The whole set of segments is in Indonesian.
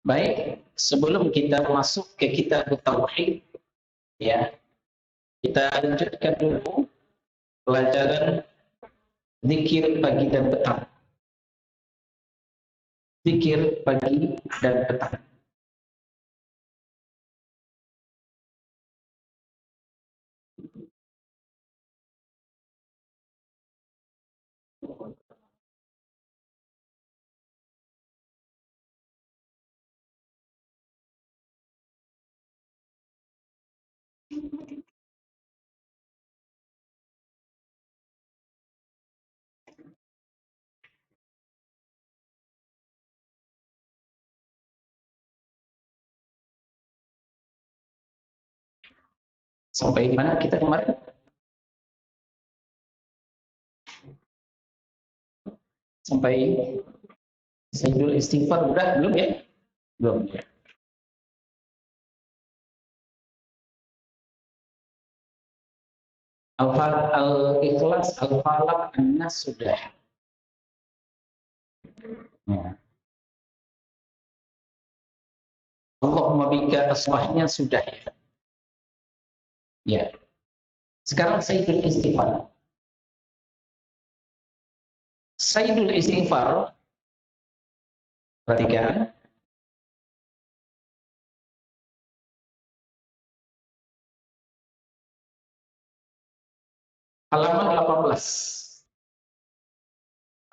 Baik, sebelum kita masuk ke kitab tauhid, ya, kita lanjutkan dulu pelajaran zikir pagi dan petang. Zikir pagi dan petang. Sampai di mana kita kemarin? Sampai Sayyidul Istighfar udah belum ya? Belum ya. Al-Ikhlas, Al-Falaq, An-Nas sudah. Ya. Allahumma bika asbahnya sudah ya. Ya. Sekarang Sayyidul Istighfar. Sayyidul Istighfar, perhatikan, halaman 18.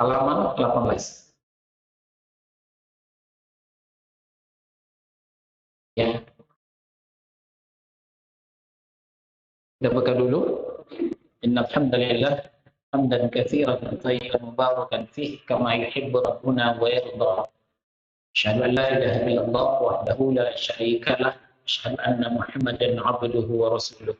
Halaman 18. Ya. Kita buka dulu. Innal hamdalillah hamdan katsiran thayyiban mubarakan fih kama yuhibbu rabbuna wa yarda. Asyhadu an la ilaha illallah wahdahu la syarika lah. Asyhadu anna Muhammadan 'abduhu wa rasuluh.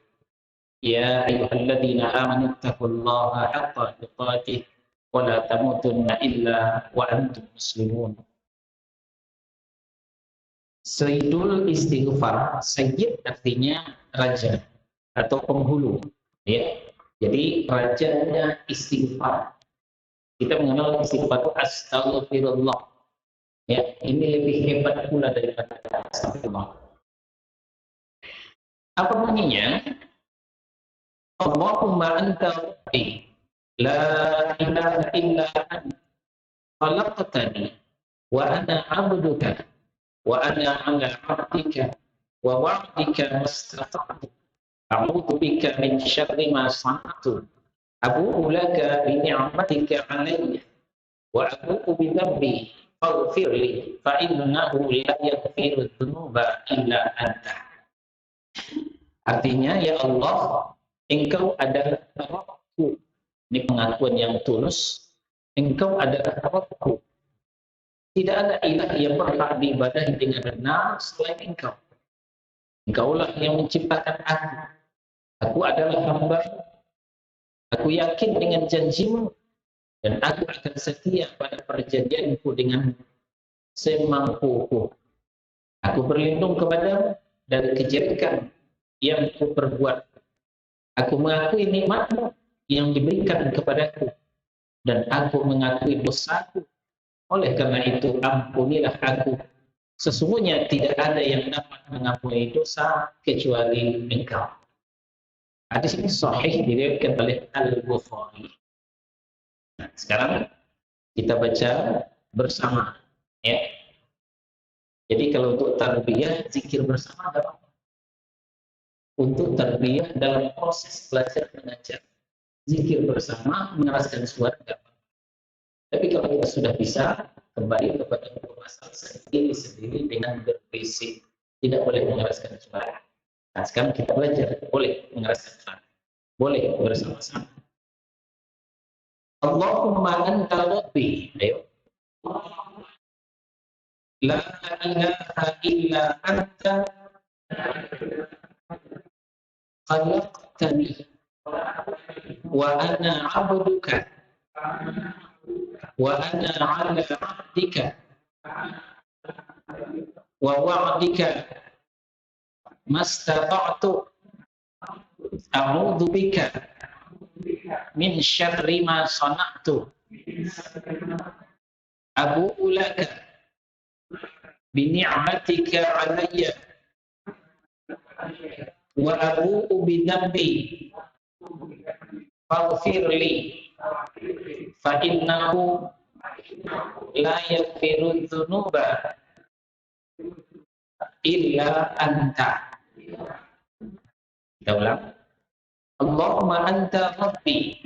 Ya ayyuhalladzina amanu taqullaha haqqa tuqatih wa la tamutunna illa wa antum muslimun. Sayyidul Istighfar, Sayyid artinya raja atau penghulu, ya. Jadi rajanya istighfar. Kita mengenal istighfar itu astagfirullah. Ya, ini lebih hebat pula daripada astagfirullah. Apa bunyinya? Allahumma anta rabbi la ilaha illa anta khalaqtani wa ana 'abduka wa ana 'ala 'ahdika wa wa'dika mastata'tu a'udzu bika min syarri ma sana'tu abu'u laka bi ni'matika 'alayya wa abu'u bi dhanbi faghfir li fa innahu la yaghfiru dzunuba illa anta. Artinya, ya Allah, Engkau adalah Rabbku. Ini pengakuan yang tulus. Engkau adalah Rabbku. Tidak ada ilah yang berhak diibadahi dengan benar selain Engkau. Engkaulah yang menciptakan aku. Aku adalah hamba. Aku yakin dengan janjimu dan aku akan setia pada perjanjianku dengan semampuku. Aku berlindung kepadamu dari kejelekan yang ku perbuat. Aku mengakui nikmatmu yang diberikan kepadaku dan aku mengakui dosaku. Oleh karena itu ampunilah aku. Sesungguhnya tidak ada yang dapat mengampuni dosa kecuali Engkau. Hadis ini sahih diriwayatkan oleh Al-Bukhari. Nah, sekarang kita baca bersama, ya. Jadi kalau untuk tarbiyah zikir bersama ada apa? Untuk tarbiyah dalam proses belajar mengajar, zikir bersama mengeraskan suara enggak apa. Tapi kalau kita sudah bisa, kembali kepada pasal sendiri dengan berbisik, tidak boleh mengeraskan suara. Nah, sekarang kita belajar, boleh mengeraskan suara, boleh bersama-sama. Allahumma anta rabbi, ayo. La ilaha illa anta khalaqtani wa ana 'abduka wa ana 'ala 'ahdika wa wa'dika mastata'tu a'udzu bika min syarri ma sana'tu abu'u laka bi ni'matika 'alayya wa abu'u bi dhanbi faghfir li fa innahu la yaghfiru dzunuba illa anta. Kita ulang. Allahumma anta rabbi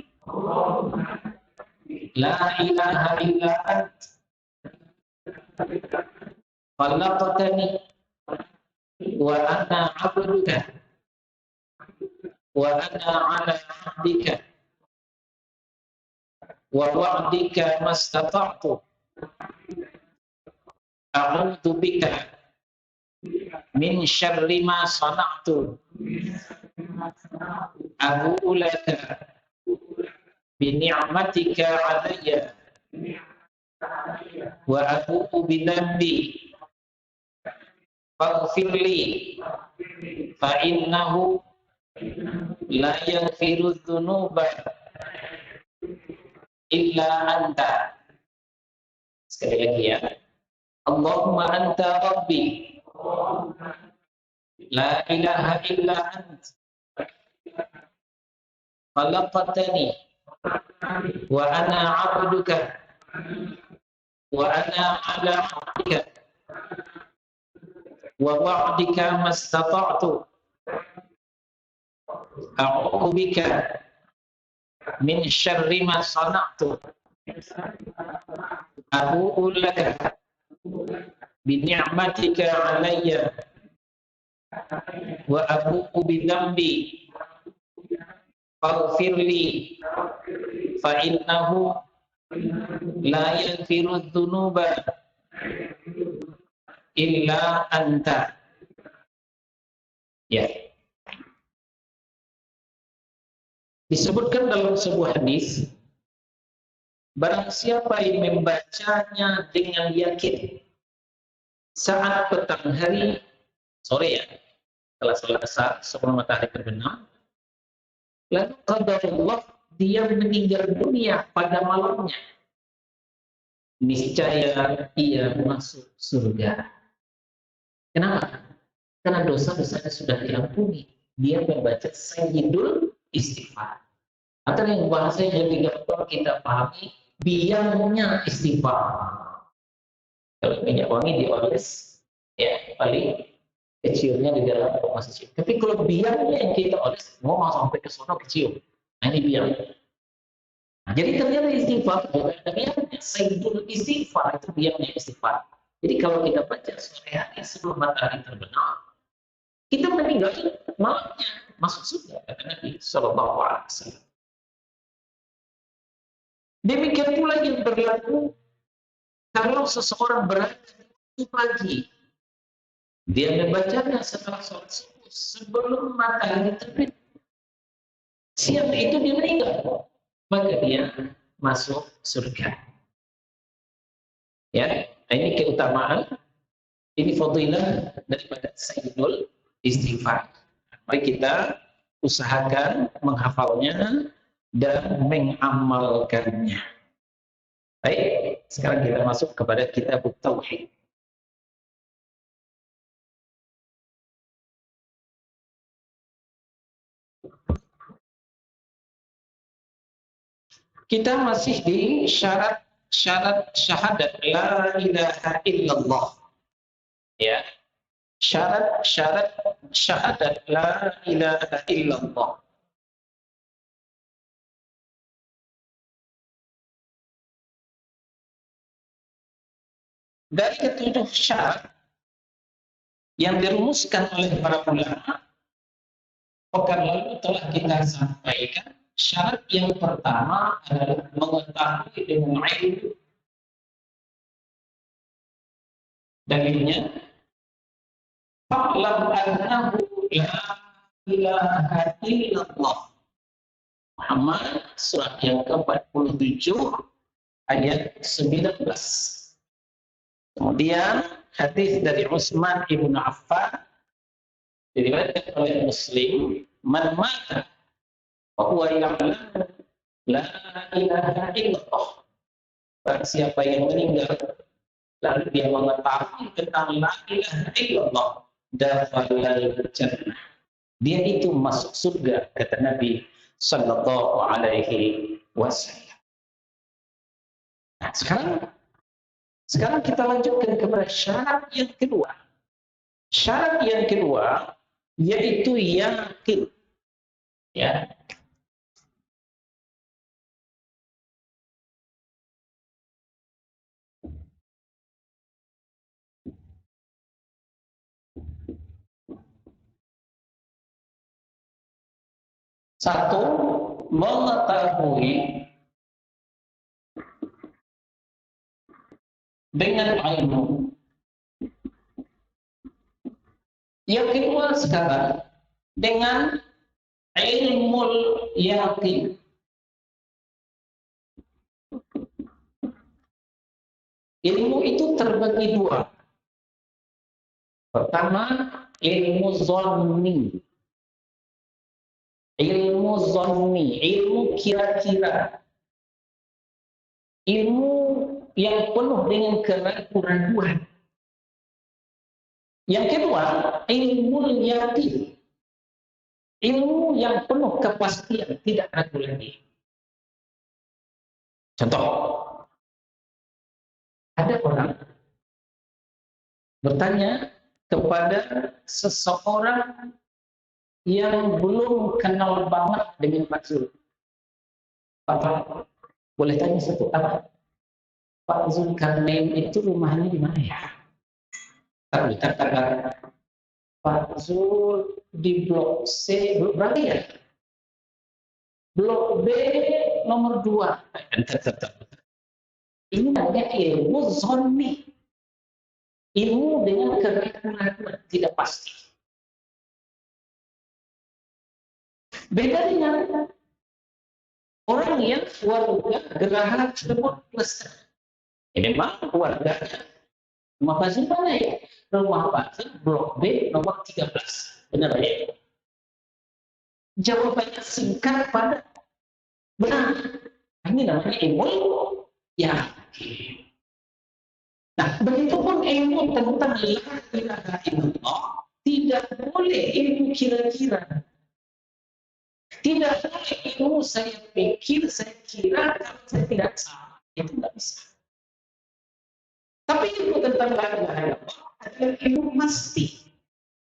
la ilaha illa ant khalaqtani wa ana 'abduka wa ana 'ala 'ahdika wa wa'dika mastata'tu a'udzu bika min syarri ma sana'tu abu'u laka bi ni'matika 'alayya wa abu'u bi dhanbi faghfir li fa innahu la yaghfiru dzunuba illa anta. Sekali lagi ya. Allahumma anta rabbi la ilaha illa ant khalaqtani wa ana 'abduka wa ana 'ala 'ahdika wa wa'dika mastata'tu a'udzu bika min syarri ma sana'tu abu'u laka bi ni'matika 'alayya wa abu'u bi dhanbi faghfir li fa innahu la yaghfiru dzunuba illa anta. Ya. Disebutkan dalam sebuah hadis, barang siapa yang membacanya dengan yakin saat petang hari, sore ya, setelah salat asar sebelum matahari terbenam, lalu qadarullah dia meninggal dunia pada malamnya, niscaya ia masuk surga. Kenapa? Karena dosa-dosanya sudah diampuni. Dia membaca sayyidul istighfar. Atau yang bahasa yang lebih gampang kita pahami, biangnya istighfar. Kalau minyak wangi dioles, ya paling kecilnya di dalam masjid. Tapi kalau biangnya yang kita oles, mau sampai ke sono kecil. Nah, ini biang. Nah, jadi ternyata istighfar, biangnya sayyidul istighfar, itu biangnya istighfar. Jadi kalau kita baca sore hari sebelum matahari terbenam, kita meninggal malamnya masuk surga, kata Nabi Sallallahu Alaihi Wasallam. Demikian pula yang berlaku kalau seseorang berada di pagi, dia membacanya setelah sholat subuh sebelum matahari terbit. Siang itu dia meninggal, maka dia masuk surga. Ya, ini keutamaan, ini fadilah daripada sayyidul istighfar. Mari kita usahakan menghafalnya dan mengamalkannya. Baik, sekarang kita masuk kepada kitab Tauhid. Kita masih di syarat syahadat la ilaha illallah. Ya. Syarat syahadat la ilaha illallah. Dari ketujuh syarat yang dirumuskan oleh para ulama, pekan lalu telah kita sampaikan. Syarat yang pertama adalah mengetahui ilmu ilmu. Dalilnya, fa'lam annahu la ilaha illallah. Muhammad surat yang ke-47 ayat 19. Kemudian hadis dari Utsman ibn Affan diriwayatkan oleh Muslim, man mata bahwa yang la ilaha illallah, barang siapa yang meninggal lalu dia mengetahui tentang la ilaha illallah, dakhalal jannah. Dia itu masuk surga, kata Nabi sallallahu alaihi wasallam. Nah, sekarang kita lanjutkan kepada syarat yang kedua. Syarat yang kedua yaitu yakin. Ya. Satu, mengetahui dengan ilmu. Yang kedua sekarang dengan ilmu yakin. Ilmu itu terbagi dua. Pertama, ilmu zonni. Ilmu zonni, ilmu kira-kira. Ilmu yang penuh dengan keraguan. Yang kedua, ilmu yakin. Ilmu yang penuh kepastian, tidak ragu lagi. Contoh, ada orang bertanya kepada seseorang yang belum kenal banget dengan Pak Zul. Pak, boleh tanya satu apa? Pak Zulkarnain itu rumahnya di mana ya? Kalau dikatakan Pak Zul di blok C, blok berapa ya? Blok B nomor 2. Ini namanya ilmu zonni. Ilmu dengan keraguan, tidak pasti. Beda dengan orang yang warga geraha tersebut besar. Memang warganya. Rumah Pak mana ya? Rumah Pak blok B nomor 13. Benar ya? Jawabannya singkat pada benar. Ini namanya ilmu ya. Nah, begitu pun ilmu tentang la ilaha illallah tidak boleh ilmu kira-kira. Tidak boleh ilmu saya pikir, saya kira, saya tidak salah. Itu tidak bisa. Tapi ilmu tentang la ilaha illallah adalah ilmu pasti.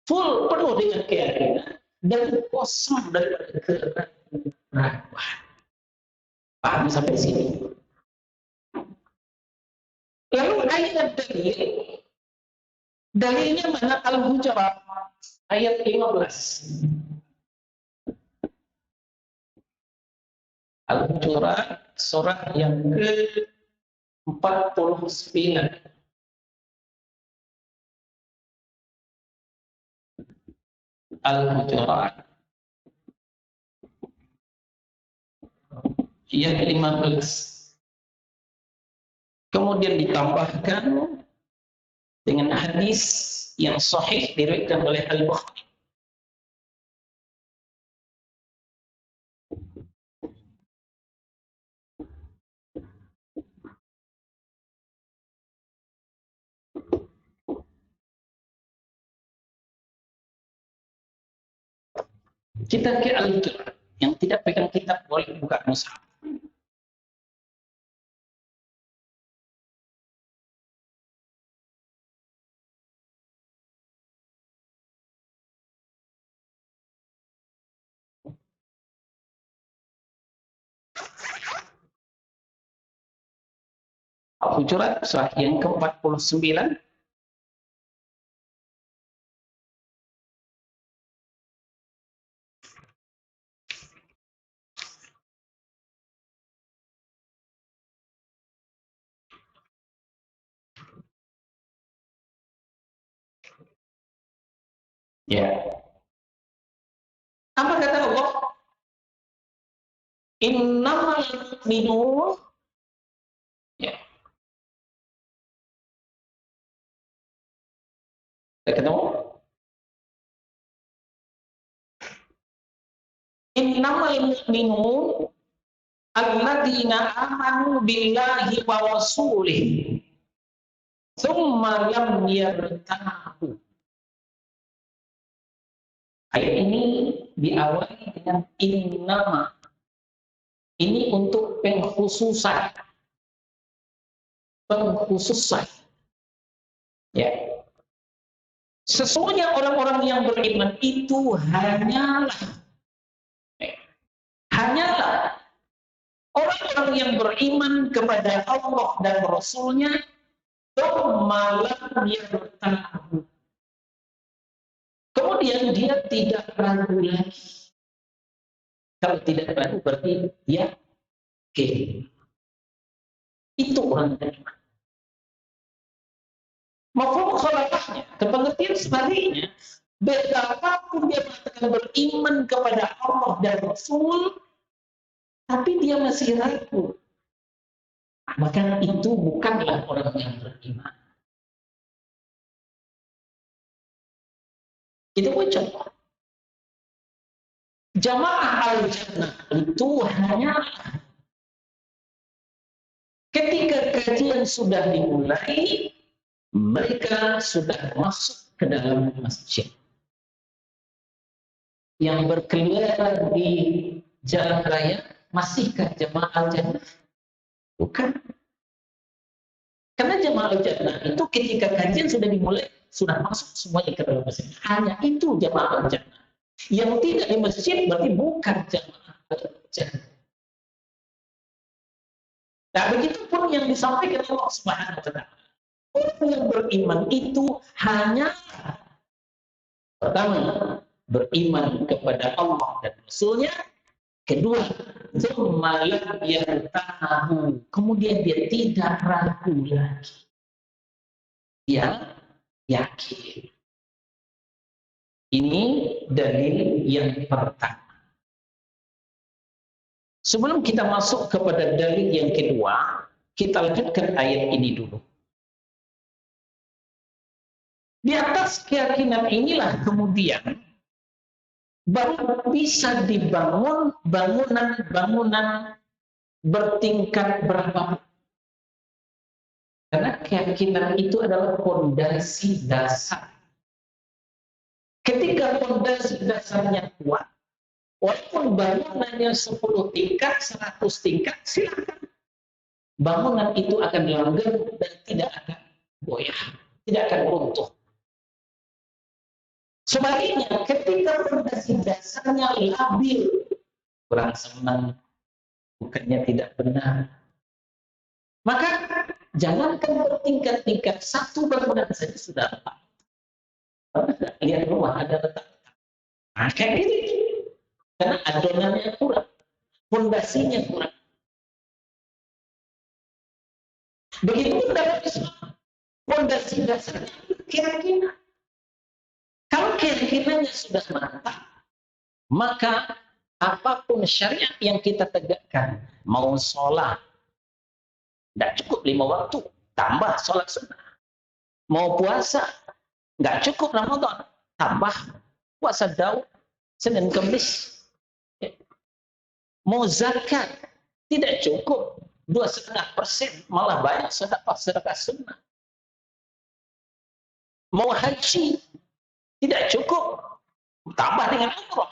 Full, penuh dengan keyakinan dan kosong daripada keraguan. Paham sampai sini? Lalu ayat dalil. Dalilnya mana? Al-Hujurat ayat 15. Al-Hujurat surah yang ke-49. Al-Hujurat ayat 15. Kemudian ditambahkan dengan hadis yang sahih diriwayatkan oleh Al-Bukhari. Kita ke Al-Hujurat, yang tidak pegang kitab boleh buka mushaf. Al-Hujurat surah yang ke-49. Ya. Apa kata Allah? Innamal mu'minun. Ya. Ketemu? Innamal mu'minun alladzina amanu billahi wa rasulih Tsumma lam yartahu. Ayat ini diawali dengan innama. Ini untuk pengkhususan. Pengkhususan. Ya. Sesungguhnya orang-orang yang beriman itu hanyalah orang-orang yang beriman kepada Allah dan Rasul-Nya, malam yartahu. Kemudian dia tidak ragu lagi. Kalau tidak ragu berarti dia yakin. Itu orang beriman. Mafhum khalafahnya, kepengertian sebaliknya, betapapun dia mengatakan beriman kepada Allah dan Rasul, tapi dia masih ragu, maka itu bukanlah orang yang beriman. Itu contoh. Jamaah al-jannah itu hanya ketika kajian sudah dimulai, mereka sudah masuk ke dalam masjid. Yang berkeliaran di jalan raya, masihkah jamaah al-jannah? Bukan. Karena jamaah al-jannah itu ketika kajian sudah dimulai, sudah masuk semuanya ke dalam masjid. Hanya itu jamaah al-jannah. Yang tidak di masjid berarti bukan jamaah al-jannah. Nah, begitu pun yang disampaikan Allah Subhanahu wa Ta'ala. Orang yang beriman itu hanya pertama, beriman kepada Allah dan Rasul-Nya. Kedua, kemudian dia tidak ragu lagi. Dia yakin. Ini dalil yang pertama. Sebelum kita masuk kepada dalil yang kedua, kita lanjutkan ayat ini dulu. Di atas keyakinan inilah kemudian baru bisa dibangun bangunan-bangunan bertingkat berapa. Karena keyakinan itu adalah fondasi dasar. Ketika fondasi dasarnya kuat, walaupun bangunannya 10 tingkat, 100 tingkat, silakan. Bangunan itu akan langgeng dan tidak akan goyah, tidak akan runtuh. Sebaliknya, ketika fondasi dasarnya labil, kurang senang, bukannya tidak benar, maka jangankan bertingkat-tingkat, satu bangunan saja sudah apa. Lihat rumah ada retak. Nah, kayak gitu. Karena adonannya kurang, fondasinya kurang. Begitu dalam Islam, fondasi dasarnya keyakinan. Kalau keyakinannya sudah mantap, maka apapun syariat yang kita tegakkan, mau sholat, tidak cukup 5 waktu, tambah sholat sunnah. Mau puasa, nggak cukup Ramadan, tambah puasa Daud, Senin Kemis. Mau zakat, tidak cukup 2,5%, malah banyak sedekah sunnah. Mau haji, tidak cukup, tambah dengan umrah.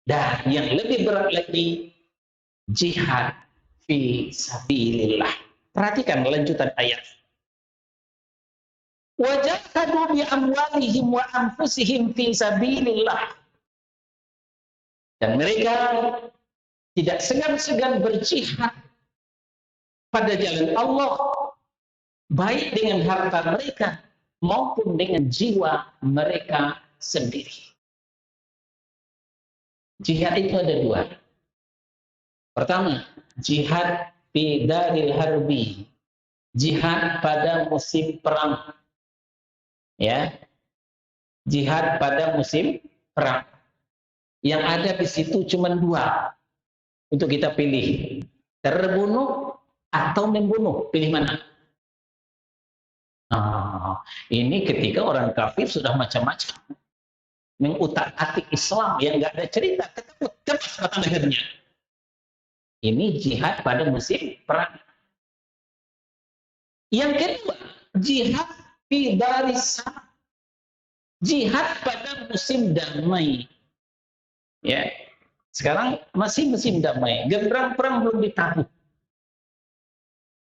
Dan yang lebih berat lagi, jihad fi sabilillah. Perhatikan lanjutan ayat. Wajahadu bi amwalihim wa anfusihim fi sabilillah. Dan mereka tidak segan-segan berjihad pada jalan Allah, baik dengan harta mereka maupun dengan jiwa mereka sendiri. Jihad itu ada 2. Pertama, jihad fi daril harbi, jihad pada musim perang. Ya, jihad pada musim perang. Yang ada di situ cuma 2 untuk kita pilih, terbunuh atau membunuh. Pilih mana? Ini ketika orang kafir sudah macam-macam mengutak-atik Islam yang nggak ada cerita, ketemu tebas mata lehernya. Ini jihad pada musim perang. Yang kedua, jihad fi daris salam. Jihad pada musim damai. Ya. Sekarang masih musim damai, genderang perang belum ditabuh.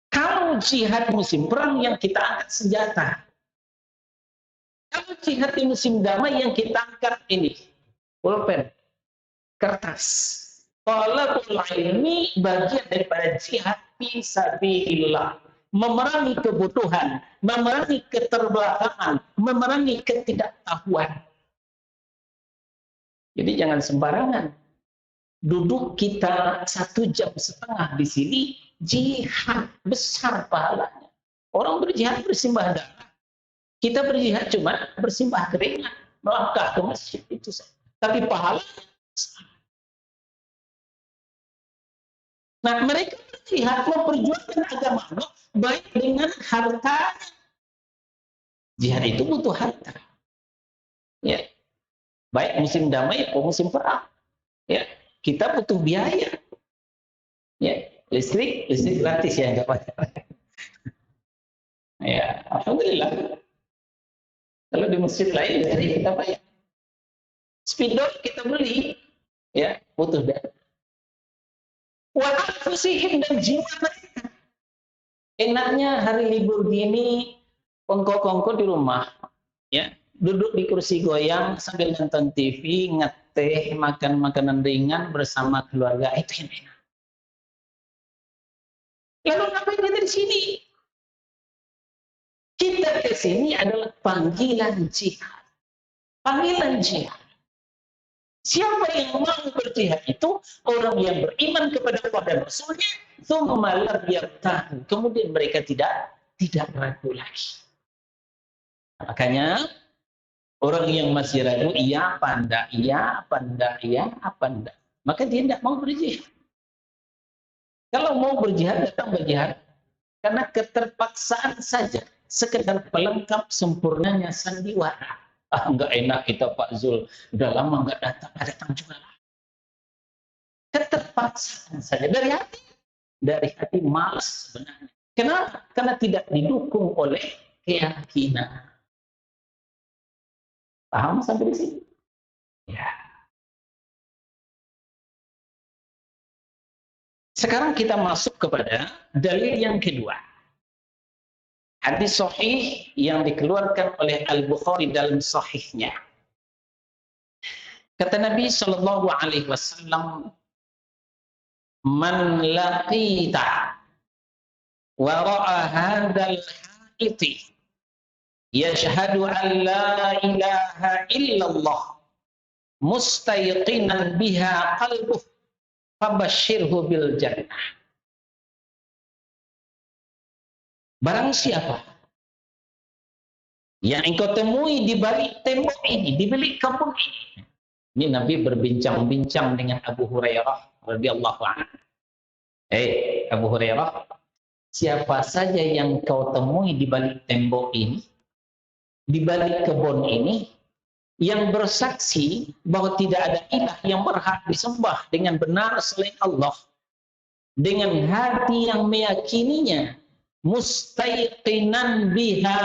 Kalau jihad musim perang yang kita angkat senjata. Kalau jihad di musim damai yang kita angkat ini, pulpen, kertas. Talabul ilmi bagian daripada jihad fi sabilillah. Memerangi kebutuhan, memerangi keterbelakangan, memerangi ketidaktahuan. Jadi jangan sembarangan. Duduk kita 1,5 jam di sini, jihad besar pahalanya. Orang berjihad bersimbah darah. Kita berjihad cuma bersimbah keringat, melangkah ke masjid itu saja. Tapi pahala besar. Nah, mereka berjihad memperjuangkan agama Allah baik dengan harta. Jihad itu butuh harta. Ya. Baik musim damai atau musim perang. Ya. Kita butuh biaya. Ya, listrik gratis ya, enggak bayar. Ya, alhamdulillah. Kalau di masjid lain dari kita bayar. Spidol kita beli, ya, butuh dana. Wa anfusihim, dan jiwa mereka. Enaknya hari libur gini, kongko-kongko di rumah, ya, duduk di kursi goyang sambil nonton TV, ngeteh, makan makanan ringan bersama keluarga, itu yang enak. Lalu ngapain kita di sini? Kita ke sini adalah panggilan jihad. Panggilan jihad. Siapa yang mau berjihad itu orang yang beriman kepada Allah dan Rasulnya, kemudian mereka tidak ragu lagi. Makanya orang yang masih ragu, iya apa enggak, maka dia tidak mau berjihad. Kalau mau berjihad, datang berjihad karena keterpaksaan saja, sekedar pelengkap sempurnanya sandiwara. Enggak enak kita Pak Zul, udah lama enggak datang juga lah. Keterpaksaan saja dari hati malas sebenarnya. Kenapa? Karena tidak didukung oleh keyakinan. Paham sampai di sini? Ya. Sekarang kita masuk kepada dalil yang kedua. Hadis sahih yang dikeluarkan oleh Al-Bukhari dalam sahihnya. Kata Nabi sallallahu alaihi wasallam, "Man laqita wa ra'a hadzal haiti yashhadu an la ilaha illallah mustayqinan biha qalbuh fabashshirhu bil jannah." Barang siapa yang engkau temui di balik tembok ini, di balik kampung ini. Ini Nabi berbincang-bincang dengan Abu Hurairah radhiyallahu anhu. Abu Hurairah, siapa saja yang kau temui di balik tembok ini, di balik kebun ini, yang bersaksi bahwa tidak ada ilah yang berhak disembah dengan benar selain Allah, dengan hati yang meyakininya, mustaiqinan biha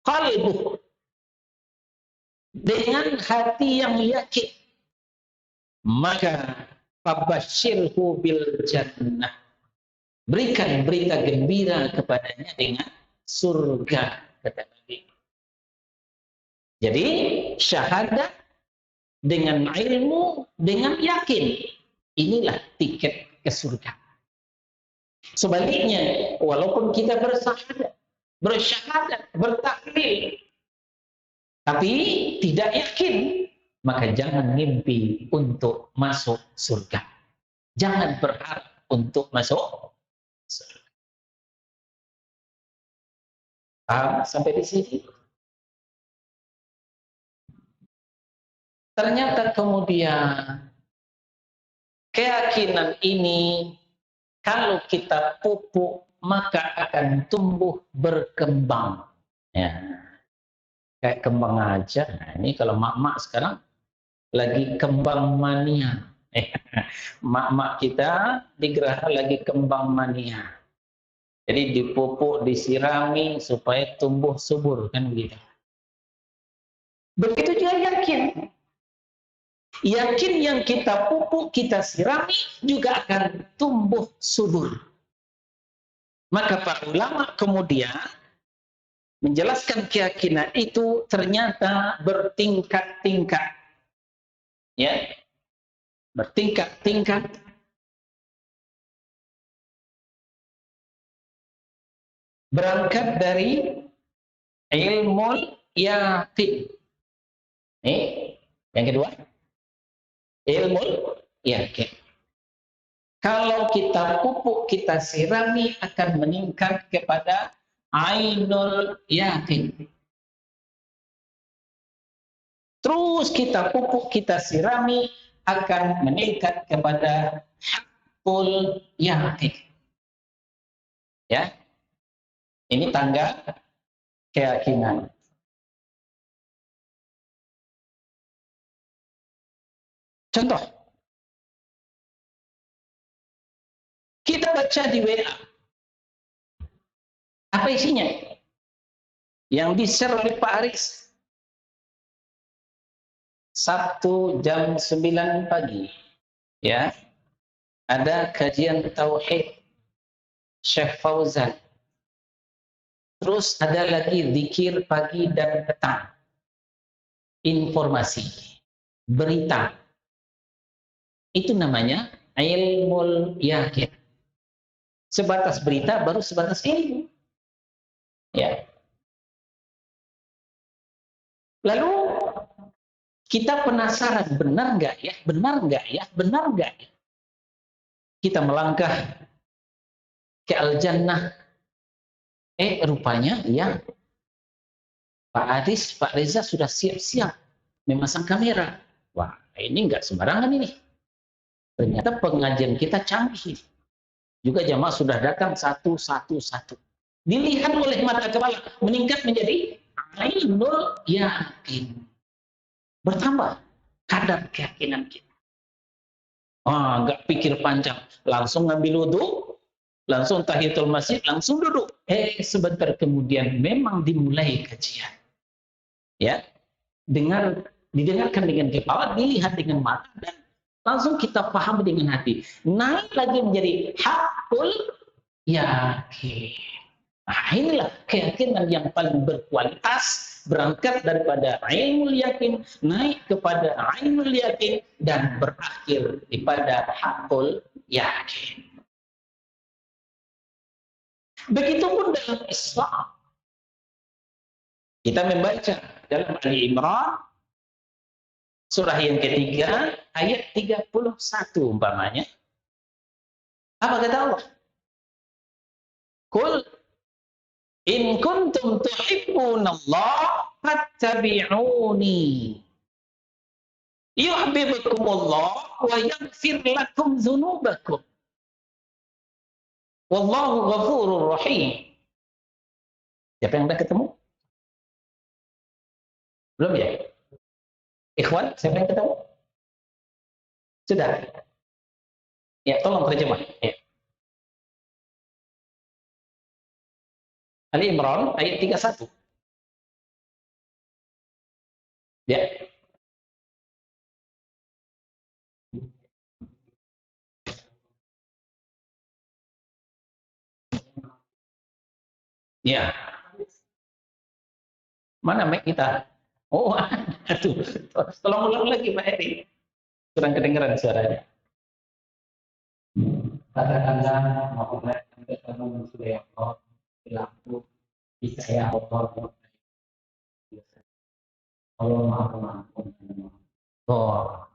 qalbuh, dengan hati yang yakin, maka fabashshirhu bil jannah, berikan berita gembira kepadanya dengan surga, kata Nabi. Jadi syahadat dengan ilmu, dengan yakin, inilah tiket ke surga. Sebaliknya, walaupun kita bersyahadat, bertahlil, tapi tidak yakin, maka jangan mimpi untuk masuk surga. Jangan berharap untuk masuk surga. Sampai di sini. Ternyata kemudian keyakinan ini kalau kita pupuk maka akan tumbuh berkembang. Ya. Kayak kembang aja. Nah, ini kalau mak-mak sekarang lagi kembang mania. Mak-mak kita di Geraha lagi kembang mania. Jadi dipupuk, disirami supaya tumbuh subur, kan begitu. Begitu juga yakin. Yakin yang kita pupuk, kita sirami juga akan tumbuh subur. Maka para ulama kemudian menjelaskan keyakinan itu ternyata bertingkat-tingkat. Ya, bertingkat-tingkat. Berangkat dari ilmu yakin. Yang kedua, ilmu yakin. Kalau kita pupuk, kita sirami akan meningkat kepada ainul yakin. Terus kita pupuk, kita sirami akan meningkat kepada hakul yakin. Ya, ini tangga keyakinan. Contoh, kita baca di WA. Apa isinya? Yang di-share oleh Pak Aris. Sabtu jam 9 pagi. Ya. Ada kajian tauhid Syekh Fauzan. Terus ada lagi zikir pagi dan petang. Informasi, berita. Itu namanya ilmul yakin. Sebatas berita baru sebatas ilmu. Ya. Lalu kita penasaran, benar nggak ya? Benar nggak ya? Benar nggak ya? Kita melangkah ke Al-Jannah. Rupanya ya, Pak Adis, Pak Reza sudah siap-siap memasang kamera. Wah, ini nggak sembarangan ini. Ternyata pengajian kita canggih. Juga jamaah sudah datang satu. Dilihat oleh mata kepala, meningkat menjadi ainul yakin. Bertambah kadar keyakinan kita. Nggak pikir panjang, langsung ngambil wudhu, langsung tahiyatul masjid, langsung duduk. Sebentar kemudian memang dimulai kajian. Ya, didengarkan dengan kepala, dilihat dengan mata, dan langsung kita paham dengan hati. Naik lagi menjadi hakul yakin. Nah, inilah keyakinan yang paling berkualitas, berangkat daripada ilmu yakin, naik kepada ainul yakin, dan berakhir kepada hakul yakin. Begitupun dalam Islam. Kita membaca dalam Ali Imran, surah yang ketiga, ayat 31 umpamanya. Apa kata Allah? Qul in kuntum tuhibbunallah fattabi'uni yuhibbukumullah wa yaghfir lakum dzunubakum wallahu ghafurur rahim. Siapa yang udah ketemu? Belum ya? Ikhwan, siapa yang ketemu? Sudah? Ya, tolong terjemah. Ya. Ali Imran ayat 31. Ya. Ya. Mana mic kita? Oh, aduh. Tolong ulang lagi Pak Eri. Kurang kedengaran suaranya. Katakanlah Muhammad kamu musuh Allah, berlaku bisa ya Allah. Allah Maha Pengampun. Oh.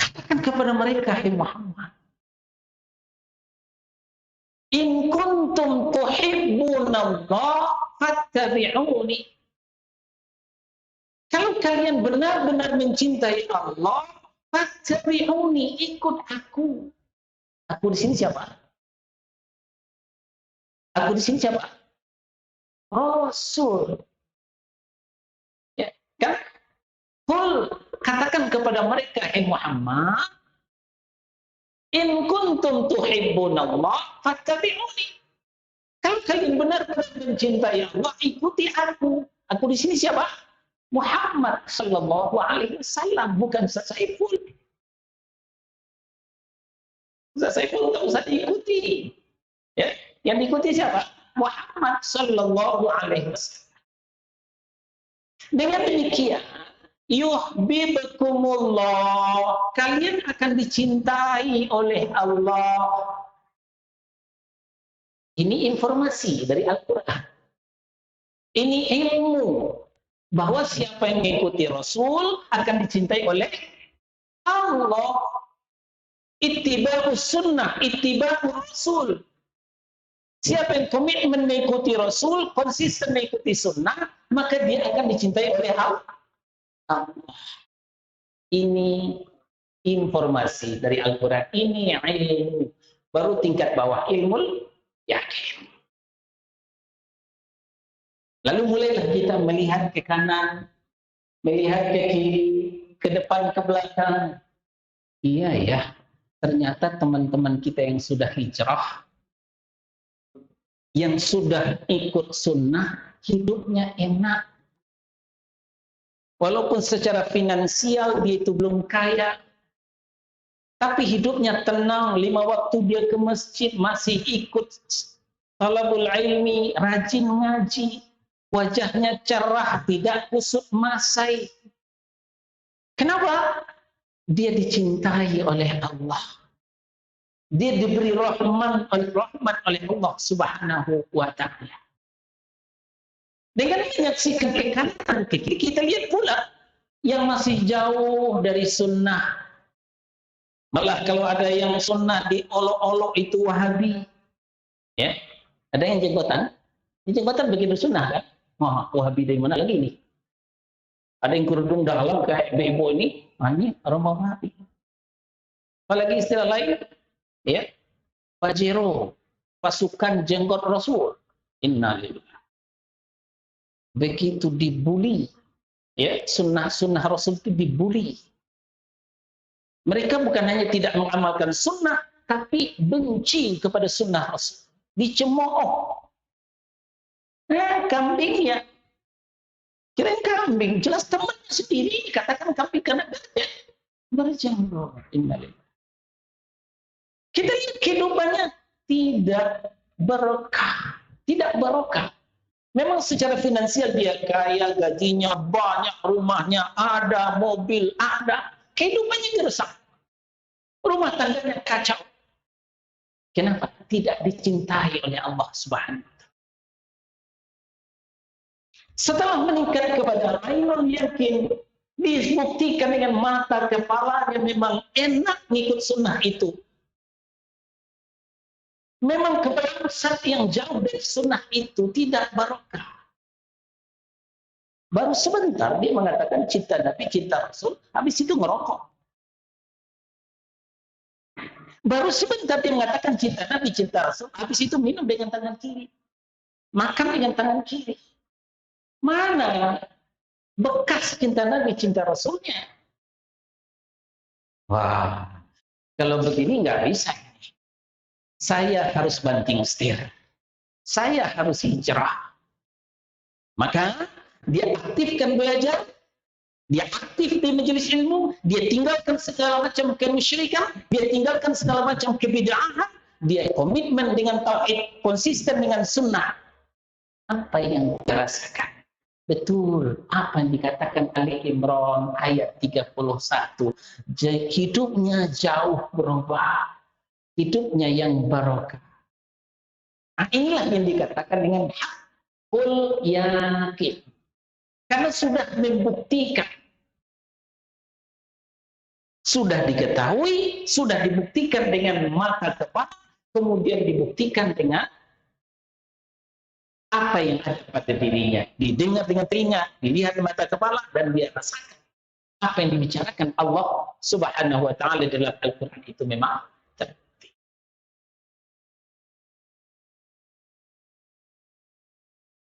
Katakan kepada mereka, hai Muhammad, in kuntum tuhibbunallah fattabi'uni. Kalau kalian benar-benar mencintai Allah, fattabi'uni, ikut aku. Aku di sini siapa? Aku di sini siapa? Rasul. Ya, kan? Kul, katakan kepada mereka, hai Muhammad, In kuntum tuhibbunallah fattabi'uni. Kalau kalian benar-benar mencintai Allah, ikuti aku. Aku di sini siapa? Muhammad sallallahu alaihi wasallam, bukan Ustaz Saiful. Ustaz Saiful enggak usah diikuti. Ya, yang diikuti siapa? Muhammad sallallahu alaihi wasallam. Dengan demikian, yuhibbukumullah, kalian akan dicintai oleh Allah. Ini informasi dari Al-Quran. Ini ilmu bahwa siapa yang mengikuti Rasul akan dicintai oleh Allah. Ittiba'us sunnah, ittiba'ur Rasul. Siapa yang komitmen mengikuti Rasul, konsisten mengikuti sunnah, maka dia akan dicintai oleh Allah. Ini informasi dari Al-Quran. Ini ilmu. Baru tingkat bawah, ilmu yakin. Lalu mulailah kita melihat ke kanan, melihat ke kiri, ke depan, ke belakang. Iya ya, ternyata teman-teman kita yang sudah hijrah, yang sudah ikut sunnah, hidupnya enak. Walaupun secara finansial dia itu belum kaya, tapi hidupnya tenang, 5 waktu dia ke masjid, masih ikut talabul ilmi, rajin ngaji, wajahnya cerah, tidak kusut masai. Kenapa? Dia dicintai oleh Allah. Dia diberi rahmat oleh Allah Subhanahu wa ta'ala. Dengan menyaksikan ke kanan ke kiri, kita lihat pula yang masih jauh dari sunnah. Malah kalau ada yang sunnah diolok-olok itu Wahabi. Ya, ada yang jenggotan. Jenggotan begitu sunnah kan? Wah, Wahabi dari mana lagi nih? Ada yang kerudung dalam kayak ibu ini, ini orang Wahabi. Apalagi istilah lain, ya, Pajero, pasukan jenggot Rasul. Innalillahi. Begitu dibuli, ya, sunnah-sunnah Rasul itu dibuli. Mereka bukan hanya tidak mengamalkan sunnah, tapi benci kepada sunnah Rasul. Dicemooh. Kambingnya. Kirain kambing. Jelas temannya sendiri. Katakan kambing karena berjamur. Kita lihat kehidupannya tidak berkah. Tidak barokah. Memang secara finansial dia kaya, gajinya banyak, rumahnya ada, mobil ada. Kehidupannya gersang. Rumah tangganya kacau. Kenapa? Tidak dicintai oleh Allah Subhanahu wa ta'ala. Setelah meningkat kepada ainul yakin, dibuktikan dengan mata kepalanya memang enak ngikut sunnah itu. Memang keberangkat yang jauh dari sunnah itu tidak barokah. Baru sebentar dia mengatakan cinta Nabi, cinta Rasul, habis itu ngerokok. Baru sebentar dia mengatakan cinta Nabi, cinta Rasul, habis itu minum dengan tangan kiri. Makan dengan tangan kiri. Mana bekas cinta Nabi, cinta Rasulnya? Wah, kalau begini nggak bisa. Saya harus banting setir. Saya harus hijrah. Maka dia aktifkan belajar, dia aktif di majelis ilmu, dia tinggalkan segala macam kemusyrikan, dia tinggalkan segala macam kebid'ahan, dia komitmen dengan tauhid, konsisten dengan sunnah. Apa yang kita rasakan? Betul, apa yang dikatakan Ali Imran ayat 31. Hidupnya jauh berubah. Hidupnya yang barokah. Nah, inilah yang dikatakan dengan hakul yakin. Karena sudah membuktikan. Sudah diketahui, sudah dibuktikan dengan mata kepala, kemudian dibuktikan dengan apa yang ada pada dirinya. Didengar dengan telinga, dilihat dengan mata kepala, dan dia rasakan. Apa yang dibicarakan Allah Subhanahu wa ta'ala dalam Al-Quran itu memang terbukti.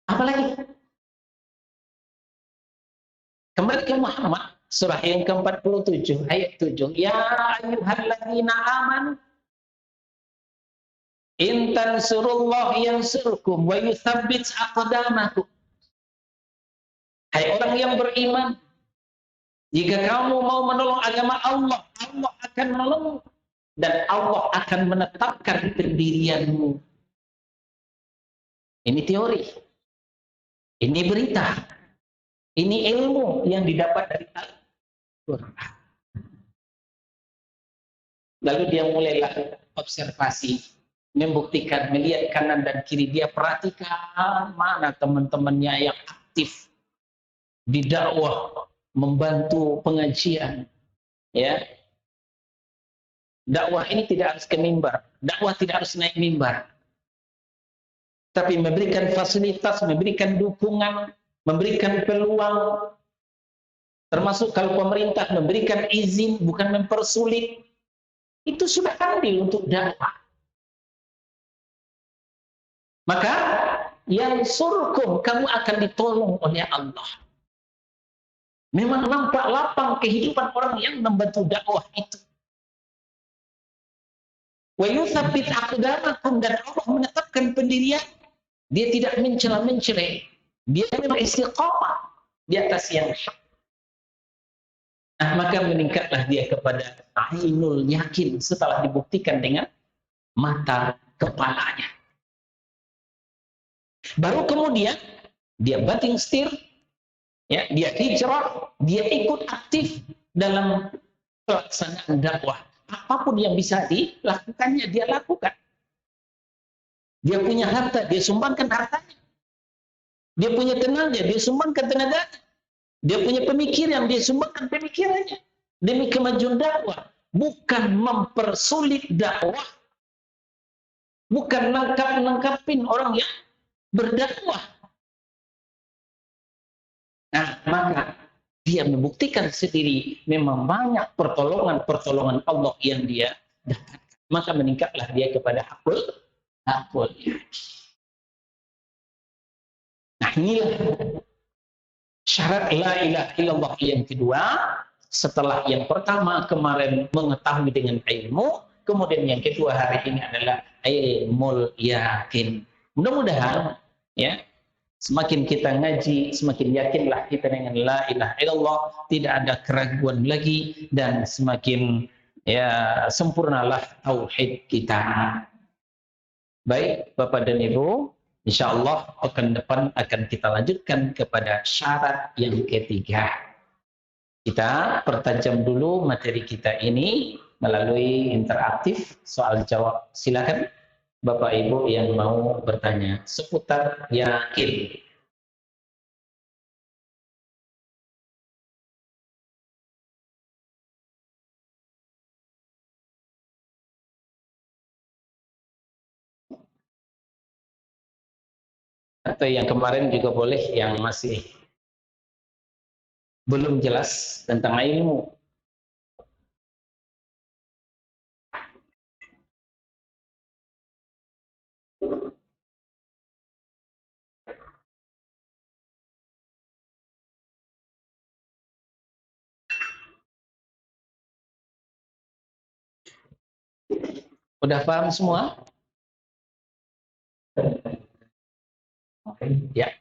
Apalagi? Kembali ke Muhammad, surah yang ke-47, ayat 7. Ya ayyuhalladzina amanu, In tansurullah yansurkum wa yuthabbit aqdamakum. Hai orang yang beriman, jika kamu mau menolong agama Allah, Allah akan menolong dan Allah akan menetapkan pendirianmu. Ini teori. Ini berita. Ini ilmu yang didapat dari Al-Quran. Lalu dia mulailah observasi, membuktikan, melihat kanan dan kiri. Dia perhatikan mana teman-temannya yang aktif di dakwah, membantu pengajian. Ya, dakwah ini tidak harus ke mimbar. Dakwah tidak harus naik mimbar. Tapi memberikan fasilitas, memberikan dukungan, memberikan peluang. Termasuk kalau pemerintah memberikan izin, bukan mempersulit. Itu sudah adil untuk dakwah. Maka yang surkum, kamu akan ditolong oleh Allah. Memang nampak lapang kehidupan orang yang membantu dakwah itu. Wa yuthabbit aqdamakum, dan Allah menetapkan pendirian. Dia tidak mencela-mencela. Dia memang istiqamah di atas yang hak. Nah, maka meningkatlah dia kepada ainul yakin setelah dibuktikan dengan mata kepalanya. Baru kemudian dia banting setir, ya, dia hijrah, dia ikut aktif dalam pelaksanaan dakwah. Apapun yang bisa dilakukannya, dia lakukan. Dia punya harta, dia sumbangkan hartanya. Dia punya tenaga, dia sumbangkan tenaganya. Dia punya pemikiran, dia sumbangkan pemikirannya. Demi kemajuan dakwah. Bukan mempersulit dakwah. Bukan nangkap-nangkapin orang yang berdakwah. Nah, maka dia membuktikan sendiri memang banyak pertolongan-pertolongan Allah yang dia dapatkan. Maka meningkatlah dia kepada hakul. Nah, inilah syarat la ilaha illallah yang kedua. Setelah yang pertama kemarin mengetahui dengan ilmu, kemudian yang kedua hari ini adalah ilmul yakin. Mudah-mudahan ya, semakin kita ngaji, semakin yakinlah kita dengan la ilaha illallah, tidak ada keraguan lagi, dan semakin ya sempurnalah tauhid kita. Baik Bapak dan Ibu, insyaallah pekan depan akan kita lanjutkan kepada syarat yang ketiga. Kita pertajam dulu materi kita ini melalui interaktif soal jawab. Silakan Bapak Ibu yang mau bertanya seputar yakin. Atau yang kemarin juga boleh, yang masih belum jelas tentang ilmu. Udah paham semua? Ya.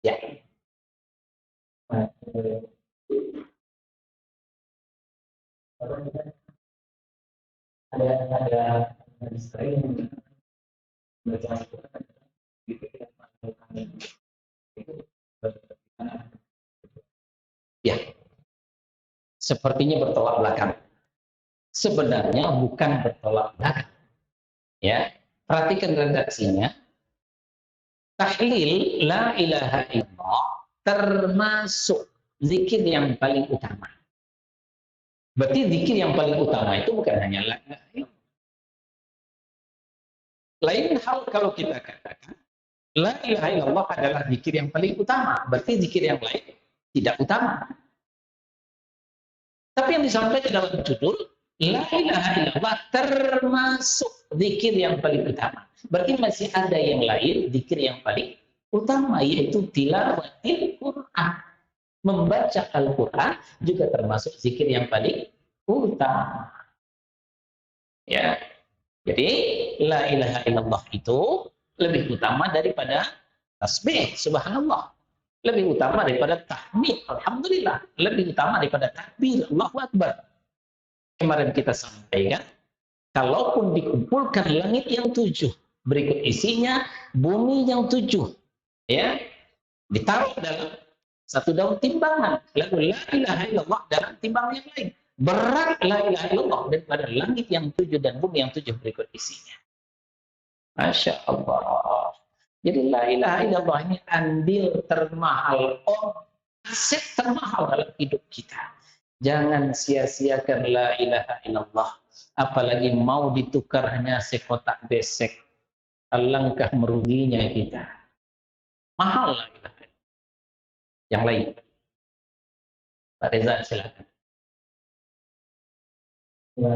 Ya. Ya. Sepertinya bertolak belakang. Sebenarnya bukan bertolak belakang. Ya, perhatikan redaksinya. Tahlil la ilaha illallah termasuk zikir yang paling utama. Berarti zikir yang paling utama itu bukan hanya la ilaha illallah. Lain hal kalau kita katakan la ilaha illallah adalah zikir yang paling utama, berarti zikir yang lain tidak utama. Tapi yang disampaikan dalam judul la ilaha illallah termasuk zikir yang paling utama. Berarti masih ada yang lain zikir yang paling utama, yaitu tilawatil Quran. Membaca Al-Quran juga termasuk zikir yang paling utama. Ya, jadi la ilaha illallah itu lebih utama daripada tasbih, subhanallah. Lebih utama daripada tahmid, alhamdulillah. Lebih utama daripada takbir, Allahu Akbar. Kemarin kita sampaikan, kalaupun dikumpulkan langit yang 7, berikut isinya bumi yang 7, ya, ditaruh dalam satu daun timbangan, lalu la ilaha illallah dalam timbangan yang lain. Berat la ilaha illallah daripada langit yang 7 dan bumi yang 7 berikut isinya. Masya Allah. Jadi la ilaha illallah ini andil termahal, aset termahal dalam hidup kita. Jangan sia-siakan la ilaha illallah. Apalagi mau ditukar hanya sekotak besek. Alangkah meruginya kita. Mahal la ilaha illallah. Yang lain. Pak Reza, silakan. Ya,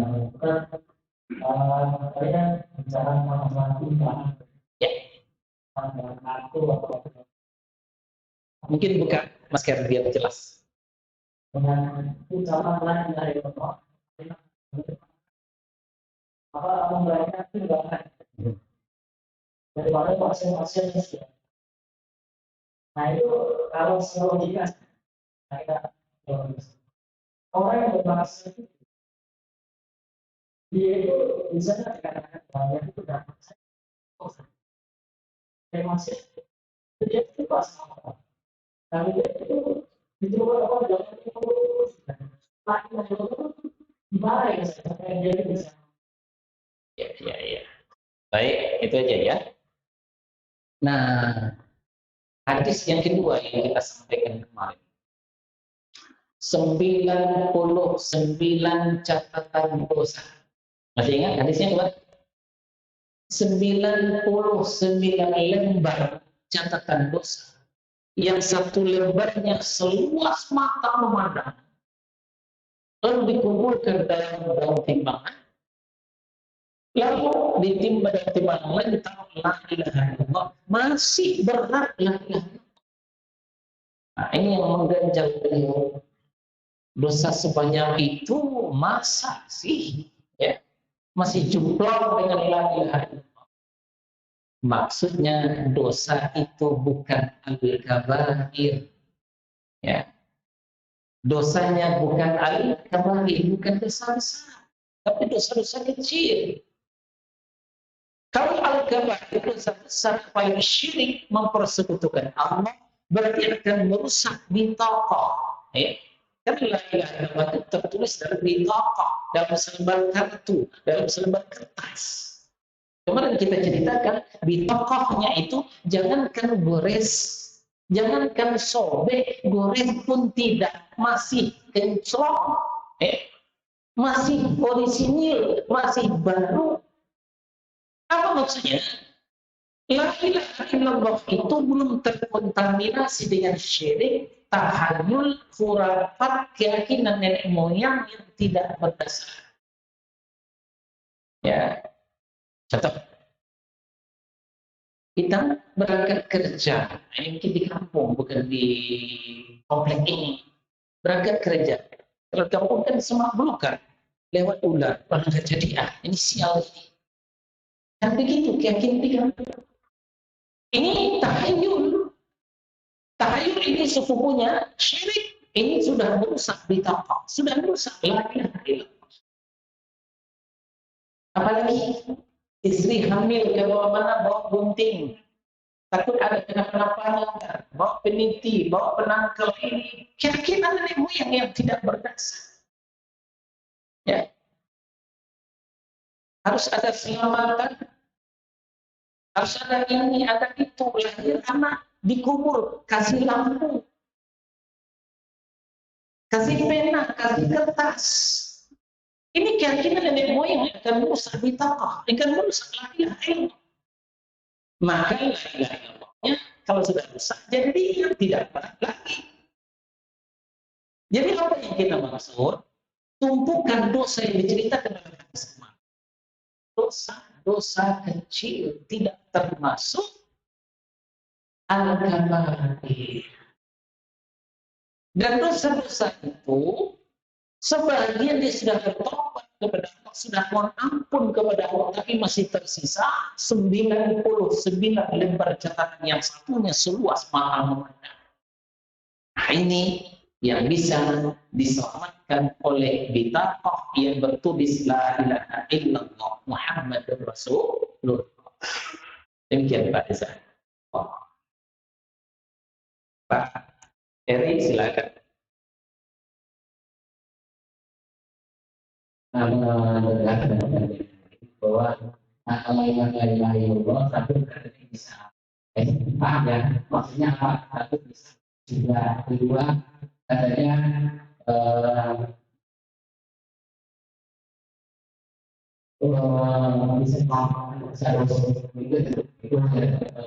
saya bicara masalah timbang. Ya. Mungkin buka masker biar jelas. Dengan ucapan lain dari Allah, apa membayar timbangan daripada pasien-pasien yang. Nah itu kalau selogika, orang yang bermaksud itu, dia itu bisa dikatakan banyak itu dapat masih dia itu pas apa, tapi itu apa dalam itu gimana ya saya jadi bisa. Ya. Baik, itu aja ya. Nah, hadis yang kedua yang kita sampaikan kemarin. 99 catatan dosa. Masih ingat hadisnya kemarin? 99 lembar catatan dosa. Yang satu lembarnya seluas mata memandang. Lalu dikumpulkan dalam daun timbangan. Lalu ditimbang dalam timbangan lain ditaruh la ilaha illallah. Masih berat la ilaha illallah. Nah, ini yang mengganjal beliau. Dosa sebanyak itu masa sih, ya, masih jumlah dengan la ilaha illallah. Maksudnya dosa itu bukan al-kabair, ya. Dosanya bukan al-kabair, bukan dosa besar, tapi dosa-dosa kecil. Kalau al-kabair dosa besar, paling syirik, mempersekutukan Allah, berarti akan merusak bitaqah, ya. Kan la ilaha illallah itu tertulis dalam bitaqah, dalam selembar kartu, dalam selembar kertas. Kemarin kita ceritakan bitaqahnya itu jangankan gores, jangankan sobek, gores pun tidak, masih kencrong, masih orisinil, masih baru. Apa maksudnya? La ilaha illallah itu belum terkontaminasi dengan syirik, tahayul, khurafat, keyakinan nenek moyang yang tidak berdasar. Ya, contoh. Kita berangkat kerja, ini mungkin di kampung, bukan di komplek ini. Berangkat kerja. Kalau kampung kan semak belukar, lewat ular, berangkat jadi ini sial ini. Dan begitu keyakinan di kampung. Ini tahayul. Tahayul ini sepupunya syirik. Ini sudah merusak bitaqah, sudah merusak la ilaha illallah. Apalagi istri hamil ke bawah mana, bawa gunting. Takut ada kenapa-napa, bawa peniti, bawa penangkal ini. Keyakinan nenek moyang yang tidak berdasar. Ya. Harus ada selamatan. Harus ada ini, ada itu, lahir anak, dikubur, kasih lampu, kasih pena, kasih kertas. Ini keyakinan nenek moyang yang akan merusak bitaqah, akan merusak la ilaha illallah. Maka la ilaha illallahnya kalau sudah rusak, jadi dia tidak berat lagi. Jadi apa yang kita maksud? Tumpukan dosa yang diceritakan dalam hadis kemarin. Dosa kecil tidak termasuk al-kabair. Dan dosa-dosa itu sebagian dia sudah bertobat kepada Allah, sudah mohon ampun kepada Allah, tapi masih tersisa 99 lembar catatan yang satunya seluas mata memandang. Nah, ini yang bisa diselamatkan oleh bitaqah yang bertulis la ilaha illallah Muhammadur Rasulullah. Demikian Pak Desa. Oh. Pak Eri silakan. Bahwa la ilaha illallah satu berarti bisa. Ya, maksudnya apa? Satu bisa juga, kedua katanya bisa itu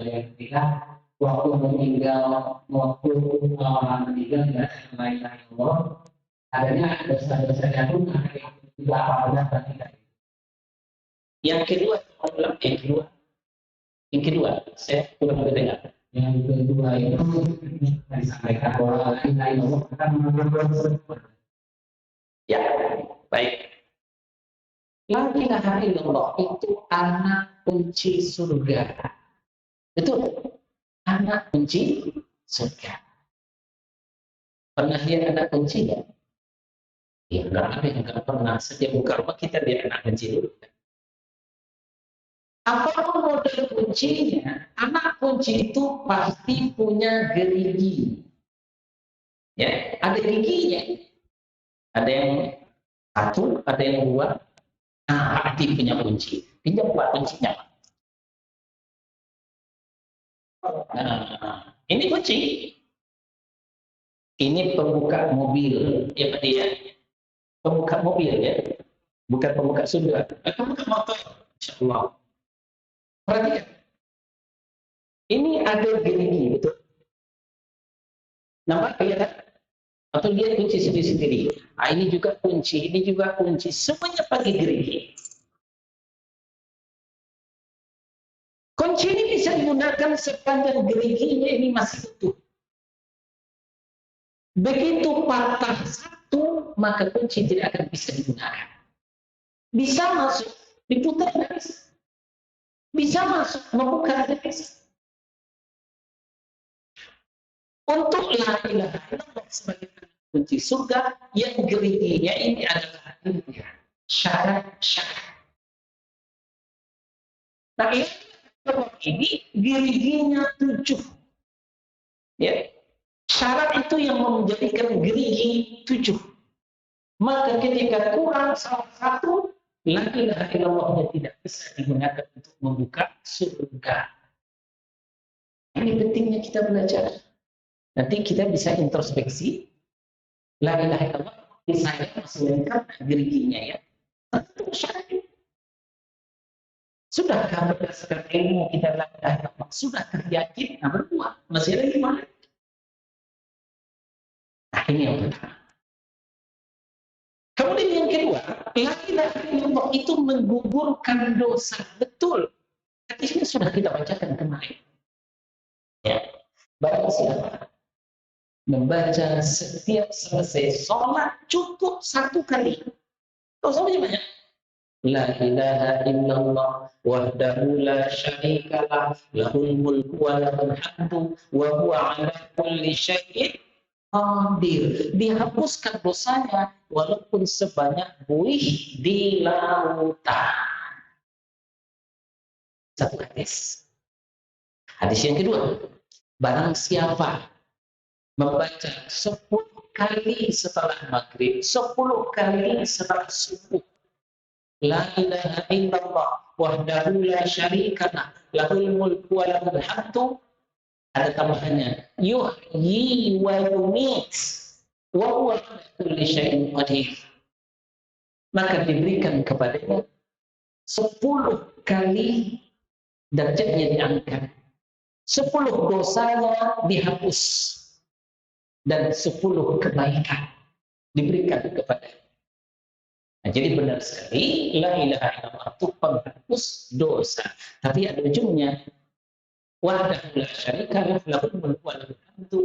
yang ketiga waktu meninggal meninggal la ilaha illallah adanya dosa-dosanya pun tidak apa-apa dan tidak. Yang kedua saya kurang mendengar. Yang kedua itu disampaikan bahwa la ilaha illallah akan menambah. Ya, baik. La ilaha illallah itu anak kunci surga. Betul, anak kunci surga. Pernah lihat anak kunci ya? Ya, nggak ada yang nggak pernah. Setiap buka rumah kita lihat anak kunci dulu. Apapun model kuncinya, anak kunci itu pasti punya gerigi. Ya, ada giginya. Ada yang satu, ada yang dua. Nah, pasti punya kunci. Pinjam buat kuncinya. Nah, ini kunci. Ini pembuka mobil, ya Pak ya. Pembuka mobil ya, bukan pembuka sunda. Pembuka motor, Insya Allah. Perhatikan, ini ada gerigi, betul? Nampak kelihatan? Atau dia kunci sendiri-sendiri. Nah, ini juga kunci, semuanya pakai gerigi. Kunci ini bisa digunakan sepanjang geriginya ini masih utuh. Begitu patah satu, maka kunci tidak akan bisa digunakan. Bisa masuk, diputar tidak bisa. Bisa masuk, membuka tidak bisa. Untuk la ilaha illallah sebagai kunci surga, yang geriginya ini adalah syarat-syarat. Nah, ini geriginya 7. Ya. Syarat itu yang menjadikan gerigi 7. Maka ketika kurang salah satu, la ilaha illallahnya tidak bisa digunakan untuk membuka surga. Ini pentingnya kita belajar. Nanti kita bisa introspeksi. La ilaha illallah di saya masih lengkap geriginya ya. Tentu syarat. Sudahkah berdasarkan ilmu kita la ilaha illallah? Sudah teryakin? Nah, berbuat. Masih ada gimana? Nah, ini yang pertama. Kemudian yang kedua, la ilaha illallah itu menggugurkan dosa. Betul. Hadisnya sudah kita bacakan kemarin. Ya. Barang siapa membaca setiap selesai sholat cukup 1 kali. Dosanya banyak. La ilaha illallah wahdahu la syarika lah lahul mulku wa lahul hamdu wa huwa ala kulli syai'in qadir. Dihapuskan dosanya walaupun sebanyak buih di lautan. Satu hadis. Hadis yang kedua, barang siapa membaca 10 kali setelah maghrib, 10 kali setelah subuh, la ilaha illallah wahdahu la syarika lah lahul mulku wa lahul hamdu, ada tambahannya yuhyi wa yumit wa huwa ala kulli syai'in qadir, maka diberikan kepadanya 10 kali derajatnya diangkat, 10 dosanya dihapus, dan 10 kebaikan diberikan kepadanya. Nah, jadi benar sekali la ilaha illallah itu penghapus dosa. Tapi ada ujungnya. wahdahu la syarika lahu lahul mulku wa lahul hamdu